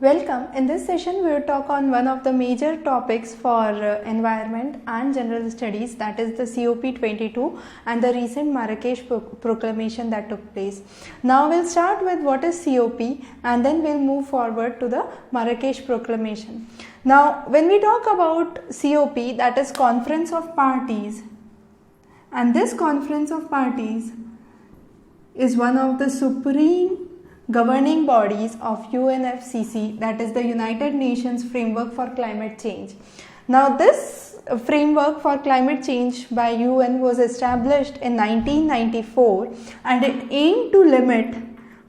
Welcome. In this session, we will talk on one of the major topics for environment and general studies, that is the COP22 and the recent Marrakesh proclamation that took place. Now we'll start with what is COP and then we'll move forward to the Marrakesh proclamation. Now when we talk about COP, that is Conference of Parties, and this Conference of Parties is one of the supreme governing bodies of UNFCCC, that is the United Nations Framework for Climate Change. Now this framework for climate change by UN was established in 1994 and it aimed to limit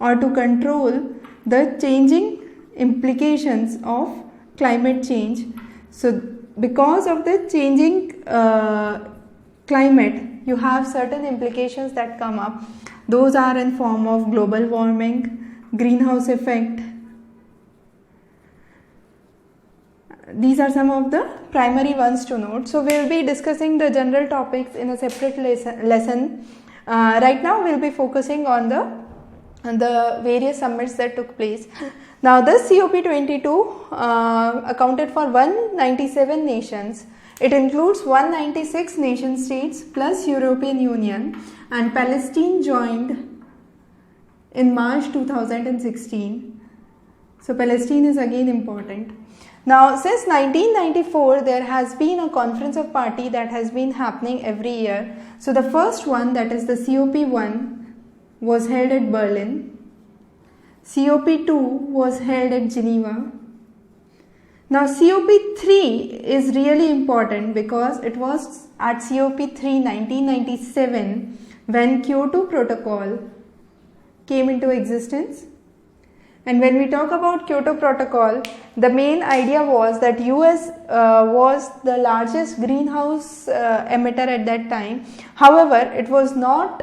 or to control the changing implications of climate change. So because of the changing climate, you have certain implications that come up. Those are in form of global warming, greenhouse effect. These are some of the primary ones to note. So we will be discussing the general topics in a separate lesson. Right now we will be focusing on the various summits that took place. Now this COP22 accounted for 197 nations. It includes 196 nation states plus European Union, and Palestine joined in March 2016. So Palestine is again important. Now since 1994 there has been a conference of party that has been happening every year. So the first one, that is the COP1, was held at Berlin. COP2 was held at Geneva. Now COP3 is really important because it was at COP3 1997 when Kyoto Protocol came into existence. And when we talk about Kyoto Protocol, the main idea was that US was the largest greenhouse emitter at that time. However, it was not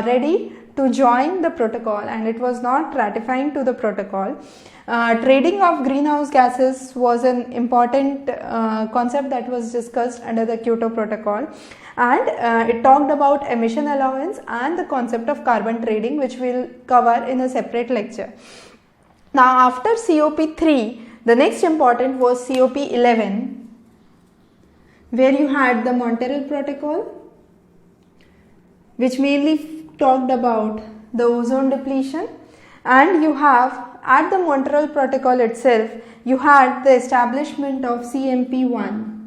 ready to join the protocol and it was not ratifying to the protocol. Trading of greenhouse gases was an important concept that was discussed under the Kyoto Protocol, and it talked about emission allowance and the concept of carbon trading, which we will cover in a separate lecture. Now after COP3, the next important was COP11, where you had the Montreal Protocol, which mainly talked about the ozone depletion, and you have at the Montreal Protocol itself, you had the establishment of CMP1.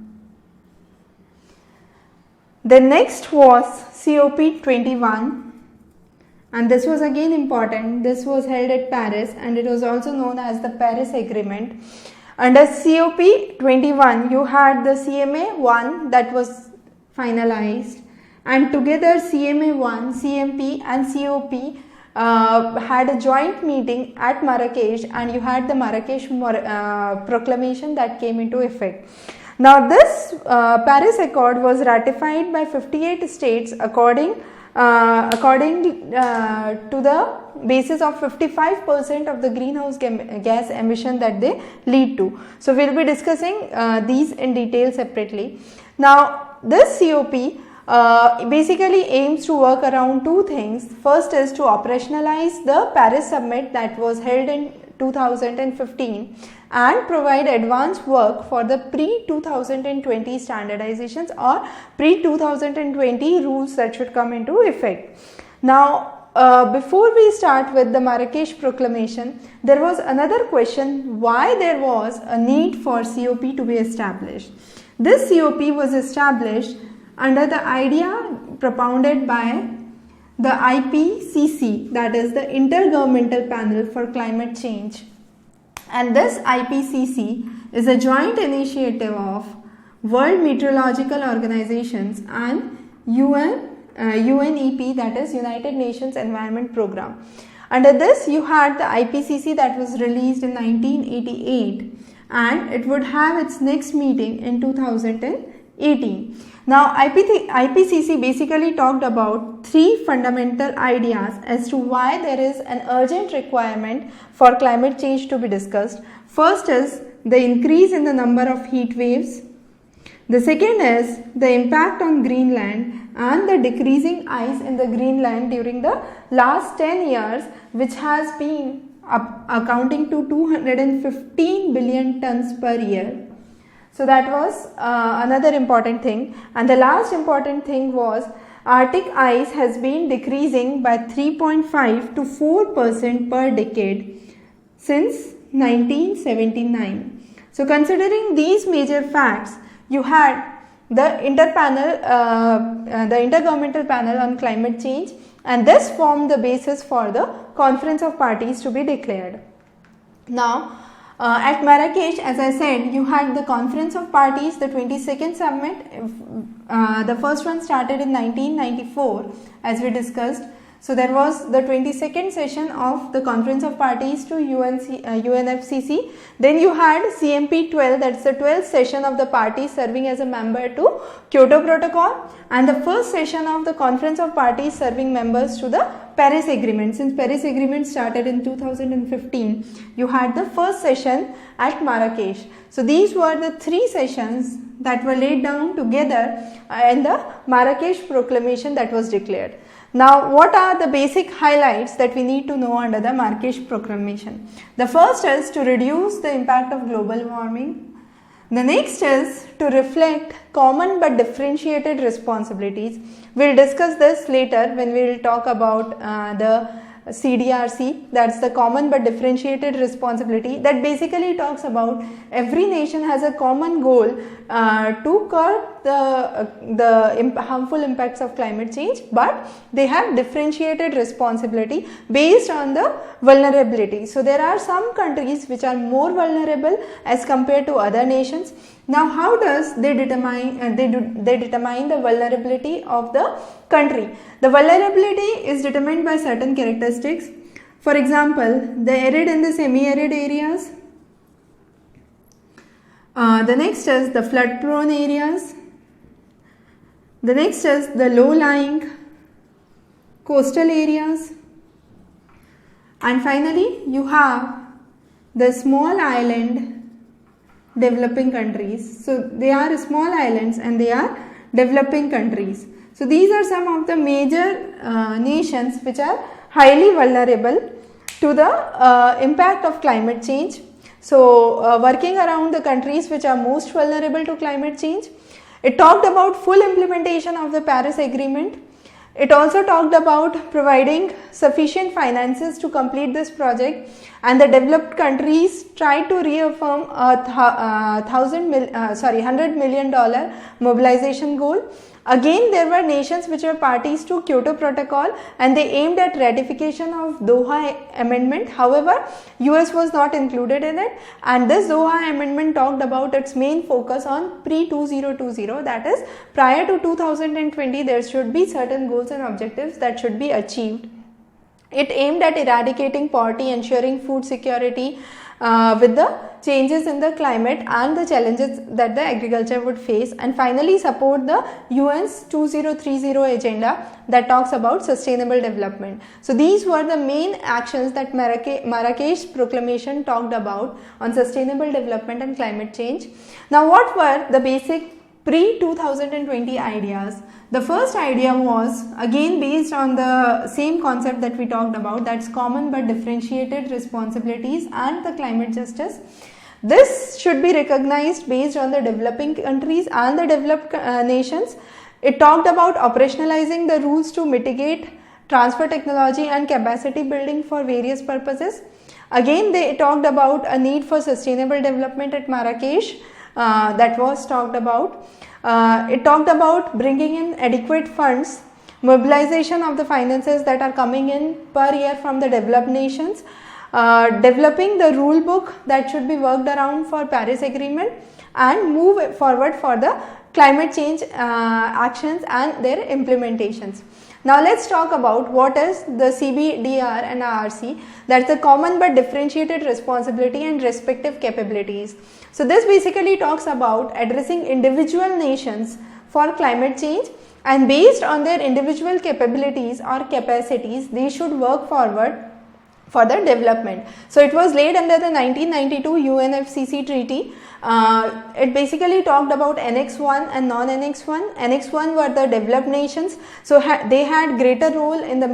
The next was COP21, and this was again important. This was held at Paris and it was also known as the Paris Agreement. Under COP21, you had the CMA1 that was finalized, and together CMA1, CMP and COP had a joint meeting at Marrakesh, and you had the Marrakesh proclamation that came into effect. Now this Paris Accord was ratified by 58 states according to the basis of 55% of the greenhouse gas emission that they lead to. So we will be discussing these in detail separately. Now this COP basically aims to work around two things. First is to operationalize the Paris Summit that was held in 2015 and provide advanced work for the pre-2020 standardizations or pre-2020 rules that should come into effect. Now before we start with the Marrakesh proclamation, there was another question, why there was a need for COP to be established. This COP was established under the idea propounded by the IPCC, that is the Intergovernmental Panel for Climate Change. And this IPCC is a joint initiative of World Meteorological Organizations and UNEP, that is United Nations Environment Program. Under this you had the IPCC that was released in 1988 and it would have its next meeting in 2018. Now IPCC basically talked about three fundamental ideas as to why there is an urgent requirement for climate change to be discussed. First is the increase in the number of heat waves. The second is the impact on Greenland and the decreasing ice in the Greenland during the last 10 years, which has been accounting to 215 billion tons per year. So that was another important thing. And the last important thing was Arctic ice has been decreasing by 3.5 to 4% per decade since 1979. So considering these major facts, you had the Intergovernmental Panel on Climate Change, and this formed the basis for the Conference of Parties to be declared. Now, at Marrakesh, as I said, you had the Conference of Parties, the 22nd summit. The first one started in 1994, as we discussed. So there was the 22nd session of the Conference of Parties to UNFCCC. Then you had CMP 12, that's the 12th session of the parties serving as a member to Kyoto Protocol, and the first session of the Conference of Parties serving members to the Paris Agreement. Since Paris Agreement started in 2015, you had the first session at Marrakesh. So these were the three sessions that were laid down together in the Marrakesh Proclamation that was declared. Now, what are the basic highlights that we need to know under the Marrakesh Proclamation? The first is to reduce the impact of global warming. The next is to reflect common but differentiated responsibilities. We'll discuss this later when we will talk about the CDRC, that's the common but differentiated responsibility, that basically talks about every nation has a common goal to curb the harmful impacts of climate change, but they have differentiated responsibility based on the vulnerability. So there are some countries which are more vulnerable as compared to other nations. Now, how does they determine the vulnerability of the country? The vulnerability is determined by certain characteristics. For example, the arid and the semi-arid areas. The next is the flood-prone areas. The next is the low-lying coastal areas. And finally, you have the small island developing countries. So they are small islands and they are developing countries. So these are some of the major nations which are highly vulnerable to the impact of climate change. So working around the countries which are most vulnerable to climate change, it talked about full implementation of the Paris Agreement. It also talked about providing sufficient finances to complete this project, and the developed countries tried to reaffirm a $100 million mobilization goal. Again, there were nations which were parties to Kyoto Protocol and they aimed at ratification of Doha Amendment. However, US was not included in it, and this Doha Amendment talked about its main focus on pre-2020, that is prior to 2020 there should be certain goals and objectives that should be achieved. It aimed at eradicating poverty, ensuring food security with the changes in the climate and the challenges that the agriculture would face, and finally support the UN's 2030 agenda that talks about sustainable development. So these were the main actions that Marrakesh Proclamation talked about on sustainable development and climate change. Now, what were the basic pre-2020 ideas? The first idea was again based on the same concept that we talked about, that's common but differentiated responsibilities and the climate justice. This should be recognized based on the developing countries and the developed nations. It talked about operationalizing the rules to mitigate transfer technology and capacity building for various purposes. Again, they talked about a need for sustainable development at Marrakesh. That was talked about. It talked about bringing in adequate funds, mobilization of the finances that are coming in per year from the developed nations, developing the rule book that should be worked around for Paris Agreement, and move forward for the climate change actions and their implementations. Now let's talk about what is the CBDR and RRC, that's the common but differentiated responsibility and respective capabilities. So this basically talks about addressing individual nations for climate change, and based on their individual capabilities or capacities, they should work forward for the development. So it was laid under the 1992 UNFCCC treaty. It basically talked about Annex 1 and non-Annex 1. Annex 1 were the developed nations, so they had greater role in the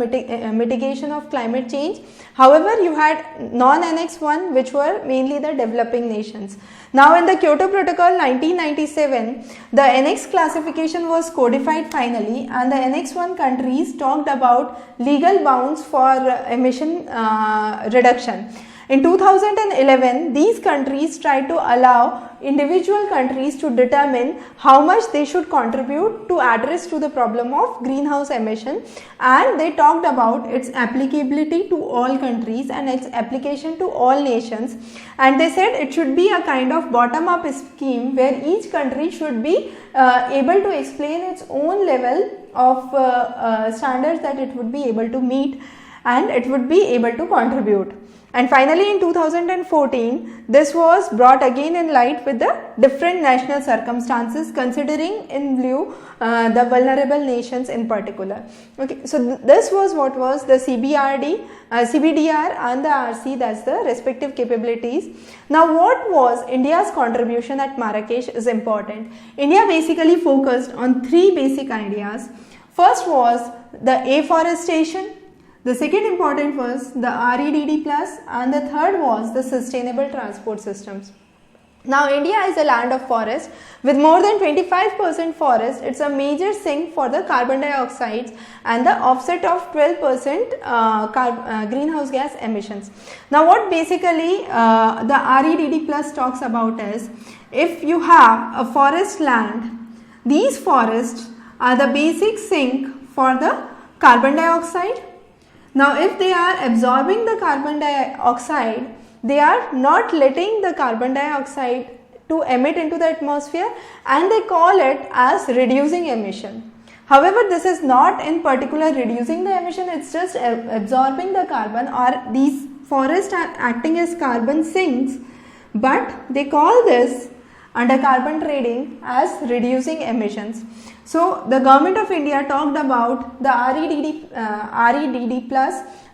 mitigation of climate change. However, you had non-Annex 1, which were mainly the developing nations. Now in the Kyoto Protocol 1997, the Annex classification was codified finally, and the Annex 1 countries talked about legal bounds for emission reduction. In 2011, these countries tried to allow individual countries to determine how much they should contribute to address to the problem of greenhouse emission, and they talked about its applicability to all countries and its application to all nations, and they said it should be a kind of bottom-up scheme where each country should be able to explain its own level of standards that it would be able to meet, and it would be able to contribute. And finally in 2014, this was brought again in light with the different national circumstances, considering in view the vulnerable nations in particular. Okay, so this was what was the CBDR and the RC, that's the respective capabilities. Now what was India's contribution at Marrakesh is important. India basically focused on three basic ideas. First was the afforestation. The second important was the REDD+, and the third was the sustainable transport systems. Now India is a land of forest with more than 25% forest. It's a major sink for the carbon dioxide and the offset of 12% greenhouse gas emissions. Now what basically the REDD+ talks about is, if you have a forest land, these forests are the basic sink for the carbon dioxide. Now if they are absorbing the carbon dioxide, they are not letting the carbon dioxide to emit into the atmosphere, and they call it as reducing emission. However, this is not in particular reducing the emission, it's just absorbing the carbon, or these forests are acting as carbon sinks, but they call this under carbon trading as reducing emissions. So the government of India talked about the REDD+,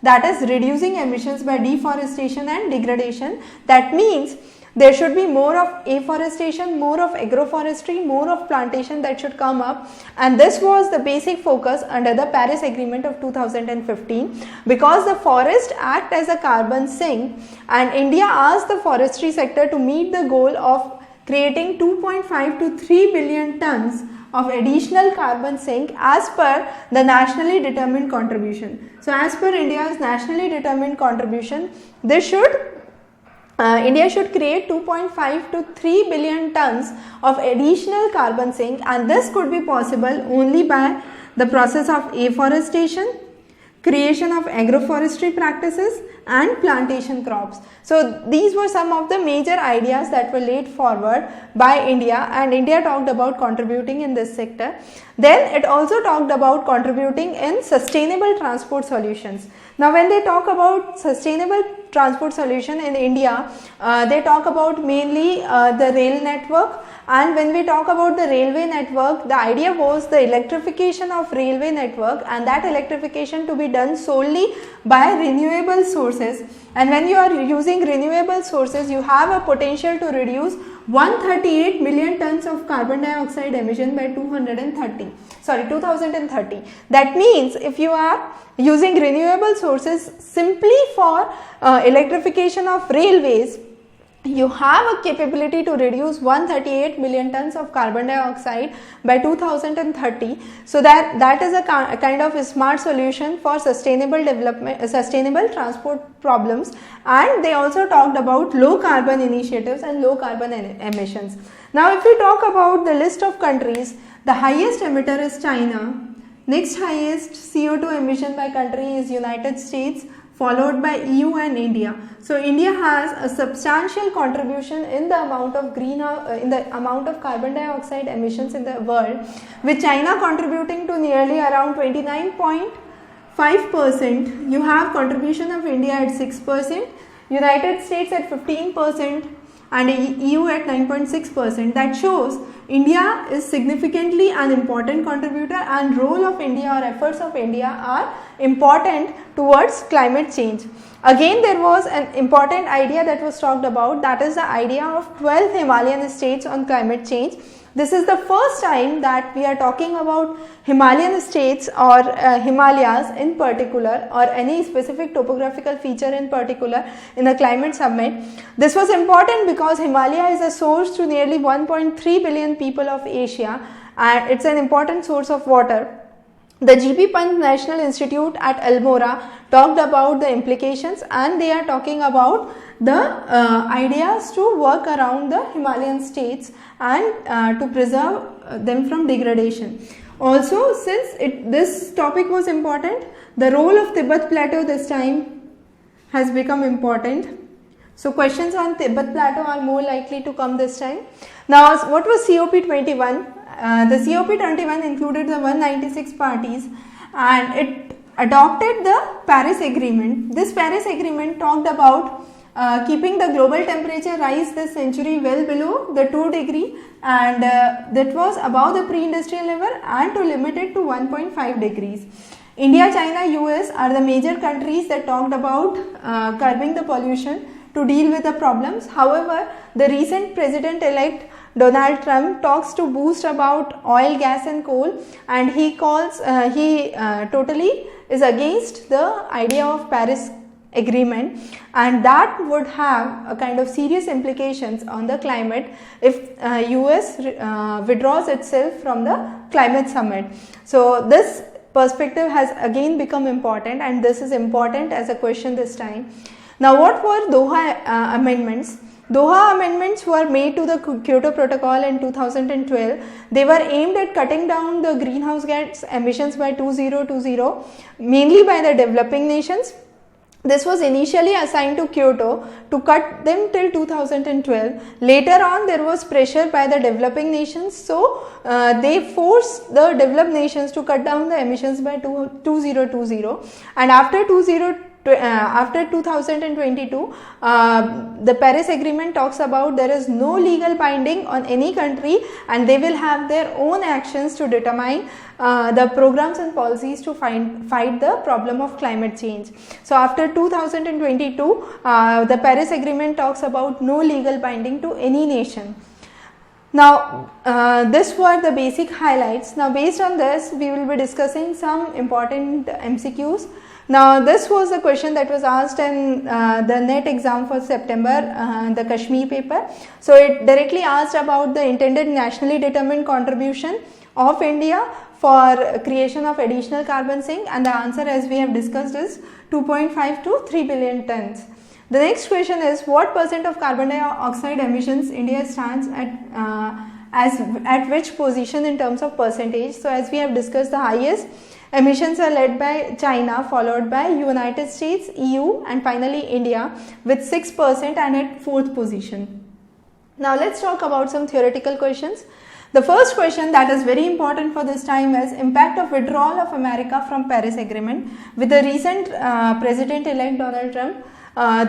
that is reducing emissions by deforestation and degradation. That means there should be more of afforestation, more of agroforestry, more of plantation that should come up, and this was the basic focus under the Paris Agreement of 2015, because the forest act as a carbon sink, and India asked the forestry sector to meet the goal of creating 2.5 to 3 billion tons of additional carbon sink as per the nationally determined contribution. So as per India's nationally determined contribution, this should India should create 2.5 to 3 billion tons of additional carbon sink, and this could be possible only by the process of afforestation, creation of agroforestry practices, and plantation crops. So these were some of the major ideas that were laid forward by India, and India talked about contributing in this sector. Then it also talked about contributing in sustainable transport solutions. Now when they talk about sustainable transport solution in India, they talk about mainly the rail network, and when we talk about the railway network, the idea was the electrification of railway network, and that electrification to be done solely by renewable sources. And when you are using renewable sources, you have a potential to reduce 138 million tons of carbon dioxide emission by 2030. That means if you are using renewable sources simply for electrification of railways, you have a capability to reduce 138 million tons of carbon dioxide by 2030. So that is a kind of a smart solution for sustainable development, sustainable transport problems. And they also talked about low carbon initiatives and low carbon emissions. Now if we talk about the list of countries, the highest emitter is China, next highest CO2 emission by country is United States, followed by EU and India. So India has a substantial contribution in the amount of amount of carbon dioxide emissions in the world, with China contributing to nearly around 29.5%. You have contribution of India at 6%, United States at 15%, and EU at 9.6%. That shows India is significantly an important contributor, and role of India or efforts of India are important towards climate change. Again, there was an important idea that was talked about, that is the idea of 12 Himalayan states on climate change. This is the first time that we are talking about Himalayan states or Himalayas in particular, or any specific topographical feature in particular in the climate summit. This was important because Himalaya is a source to nearly 1.3 billion people of Asia, and it's an important source of water. The G.P. Pant National Institute at Almora talked about the implications, and they are talking about the ideas to work around the Himalayan states and to preserve them from degradation. Also, since this topic was important, the role of Tibet Plateau this time has become important. So, questions on Tibet Plateau are more likely to come this time. Now, what was COP21? The COP21 included the 196 parties, and it adopted the Paris Agreement. This Paris Agreement talked about keeping the global temperature rise this century well below the 2 degree, and that was above the pre-industrial level, and to limit it to 1.5 degrees. India, China, US are the major countries that talked about curbing the pollution to deal with the problems. However, the recent President-elect Donald Trump talks to boost about oil, gas and coal, and he totally is against the idea of Paris Agreement, and that would have a kind of serious implications on the climate if US withdraws itself from the climate summit. So this perspective has again become important, and this is important as a question this time. Now, what were Doha amendments? Doha amendments were made to the Kyoto Protocol in 2012. They were aimed at cutting down the greenhouse gas emissions by 2020, mainly by the developing nations. This was initially assigned to Kyoto to cut them till 2012. Later on, there was pressure by the developing nations, so they forced the developed nations to cut down the emissions by 2020. And after 2022, the Paris Agreement talks about there is no legal binding on any country, and they will have their own actions to determine the programs and policies to fight the problem of climate change. So after 2022, the Paris Agreement talks about no legal binding to any nation. Now, this were the basic highlights. Now, based on this, we will be discussing some important MCQs. Now, this was a question that was asked in the NET exam for September, the Kashmir paper. So, it directly asked about the intended nationally determined contribution of India for creation of additional carbon sink, and the answer, as we have discussed, is 2.5 to 3 billion tons. The next question is, what percent of carbon dioxide emissions India stands at which position in terms of percentage? So, as we have discussed, the highest emissions are led by China, followed by United States, EU, and finally India with 6% and at 4th position. Now, let's talk about some theoretical questions. The first question that is very important for this time is impact of withdrawal of America from Paris Agreement. With the recent President-elect Donald Trump,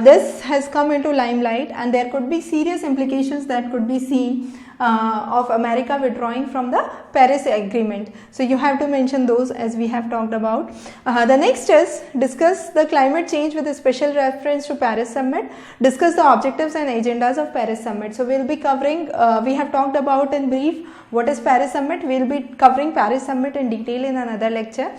this has come into limelight, and there could be serious implications that could be seen of America withdrawing from the Paris Agreement. So, you have to mention those as we have talked about. The next is discuss the climate change with a special reference to Paris Summit, discuss the objectives and agendas of Paris Summit. So, we will be covering, we have talked about in brief what is Paris Summit. We will be covering Paris Summit in detail in another lecture.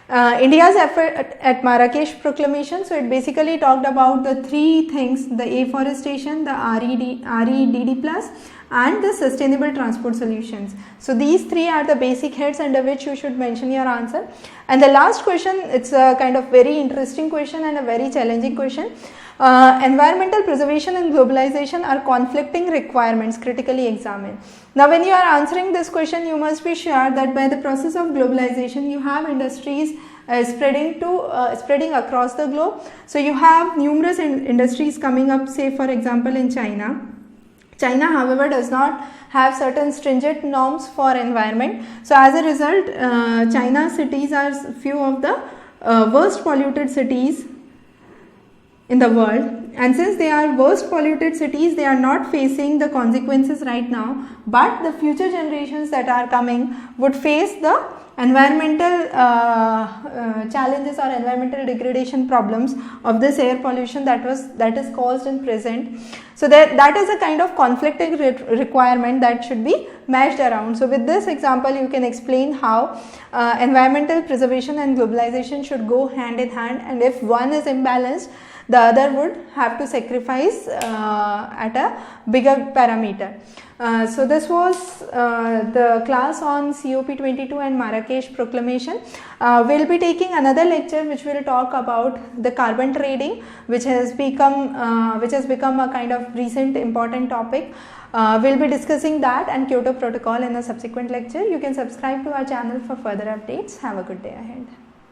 India's effort at Marrakesh Proclamation. So, it basically talked about the three things: the afforestation, the REDD+, and the sustainable transport solutions. So, these three are the basic heads under which you should mention your answer. And the last question, it's a kind of very interesting question and a very challenging question. Environmental preservation and globalization are conflicting requirements, critically examine. Now, when you are answering this question, you must be sure that by the process of globalization, you have industries spreading across the globe. So, you have numerous industries coming up, say for example in China. China, however, does not have certain stringent norms for environment. So, as a result, China's cities are few of the worst polluted cities in the world, and since they are worst polluted cities, they are not facing the consequences right now, but the future generations that are coming would face the environmental challenges or environmental degradation problems of this air pollution that is caused in present. So that is a kind of conflicting requirement that should be matched around. So with this example, you can explain how environmental preservation and globalization should go hand in hand, and if one is imbalanced, the other would have to sacrifice at a bigger parameter. So this was the class on COP22 and Marrakesh Proclamation. We'll be taking another lecture which will talk about the carbon trading, which has become a kind of recent important topic. We'll be discussing that and Kyoto Protocol in a subsequent lecture. You can subscribe to our channel for further updates. Have a good day ahead.